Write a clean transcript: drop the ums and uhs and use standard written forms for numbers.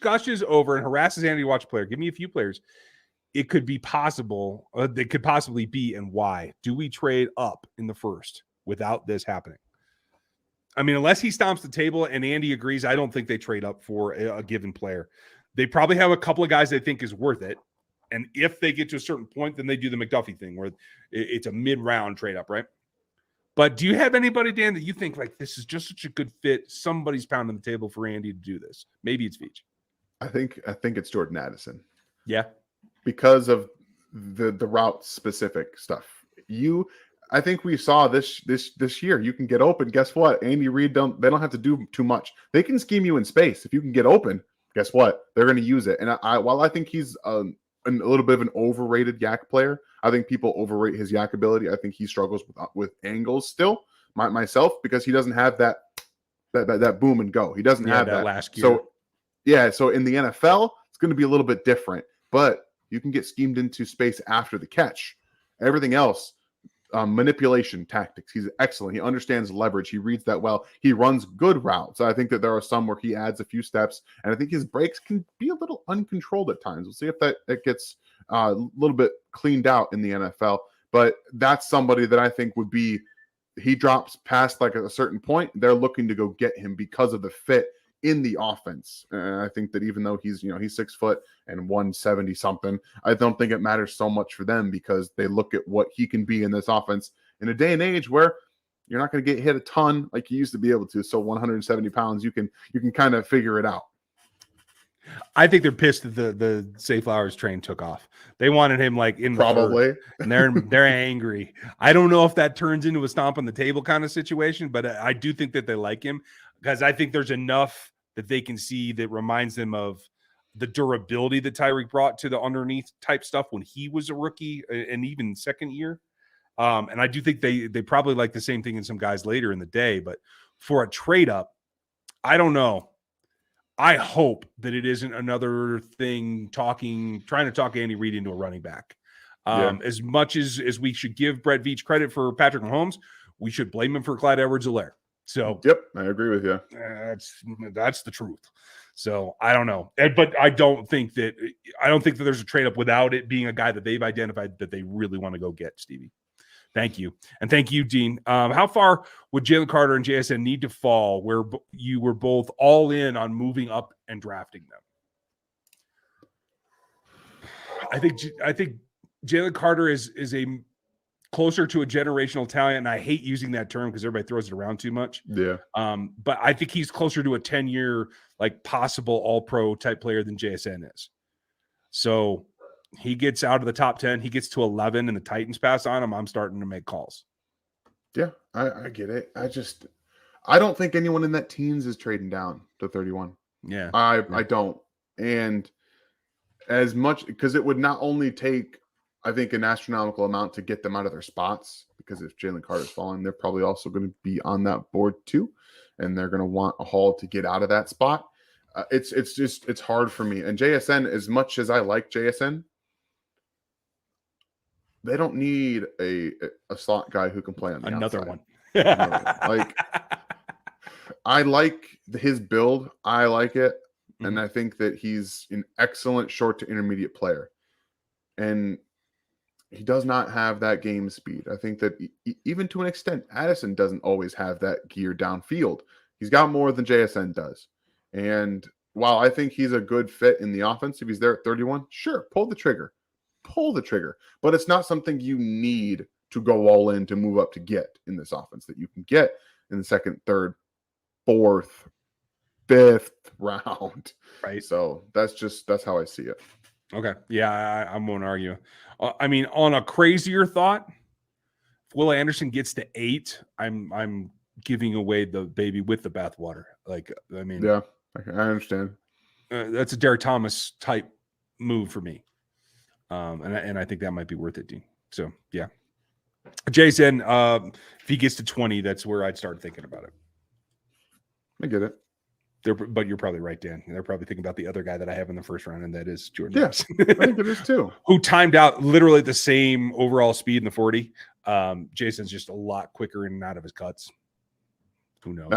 gushes over and harasses Andy to watch a player, give me a few players. It could be possible. It could possibly be, and why? Do we trade up in the first without this happening? I mean, unless he stomps the table and Andy agrees, I don't think they trade up for a given player. They probably have a couple of guys they think is worth it. And if they get to a certain point, then they do the McDuffie thing where it's a mid-round trade up, right? But do you have anybody, Dan, that you think like this is just such a good fit? Somebody's pounding the table for Andy to do this. Maybe it's Veach. I think it's Jordan Addison. Yeah. Because of the route specific stuff. I think we saw this year. You can get open. Guess what? Andy Reid they don't have to do too much. They can scheme you in space. If you can get open, guess what? They're going to use it. And while I think he's a little bit of an overrated yak player, I think people overrate his yak ability. I think he struggles with angles still. Myself, because he doesn't have that boom and go. He doesn't have that last year. So in the NFL, it's going to be a little bit different. But you can get schemed into space after the catch. Everything else, manipulation tactics. He's excellent. He understands leverage. He reads that well. He runs good routes. I think that there are some where he adds a few steps, and I think his breaks can be a little uncontrolled at times. We'll see if that gets a little bit cleaned out in the NFL. But that's somebody that I think would be, he drops past like a certain point, they're looking to go get him because of the fit in the offense. And I think that even though he's 6 foot and 170 something, I don't think it matters so much for them because they look at what he can be in this offense in a day and age where you're not going to get hit a ton like you used to be able to. So 170 pounds, you can kind of figure it out. I think they're pissed that the Zay Flowers train took off. They wanted him like in the probably, and they're angry. I don't know if that turns into a stomp on the table kind of situation, but I do think that they like him because I think there's enough that they can see that reminds them of the durability that Tyreek brought to the underneath type stuff when he was a rookie and even second year. And I do think they probably like the same thing in some guys later in the day, but for a trade up, I don't know. I hope that it isn't another thing trying to talk Andy Reid into a running back. As much as we should give Brett Veach credit for Patrick Mahomes, we should blame him for Clyde Edwards-Helaire. So yep, I agree with you. That's the truth. So I don't know, but I don't think that there's a trade up without it being a guy that they've identified that they really want to go get. Stevie, thank you, and thank you, Dean. How far would Jalen Carter and JSN need to fall where you were both all in on moving up and drafting them? I think Jalen Carter is a closer to a generational talent, and I hate using that term because everybody throws it around too much. Yeah. But I think he's closer to a 10-year, like possible all-pro type player than JSN is. So he gets out of the top 10, he gets to 11, and the Titans pass on him. I'm starting to make calls. Yeah, I get it. I don't think anyone in that teens is trading down to 31. Yeah. I don't. And as much because it would not only take, I think, an astronomical amount to get them out of their spots, because if Jalen Carter's falling, they're probably also going to be on that board too, and they're going to want a haul to get out of that spot. It's hard for me. And JSN, as much as I like JSN, they don't need a slot guy who can play on the another outside. One. Like, I like his build. I like it. Mm-hmm. And I think that he's an excellent short to intermediate player. And he does not have that game speed. I think that even to an extent, Addison doesn't always have that gear downfield. He's got more than JSN does. And while I think he's a good fit in the offense, if he's there at 31, sure, pull the trigger. But it's not something you need to go all in to move up to get in this offense that you can get in the second, third, fourth, fifth round. Right. So that's how I see it. Okay. Yeah, I won't argue. I mean, on a crazier thought, if Will Anderson gets to 8, I'm giving away the baby with the bathwater. Like, I mean, yeah, I understand. That's a Derek Thomas type move for me. And I think that might be worth it, Dean. So yeah, Jason, if he gets to 20, that's where I'd start thinking about it. I get it. But you're probably right, Dan. They're probably thinking about the other guy that I have in the first round, and that is Jordan. Yes, I think it is too. Who timed out literally the same overall speed in the 40. Jason's just a lot quicker in and out of his cuts. Who knows?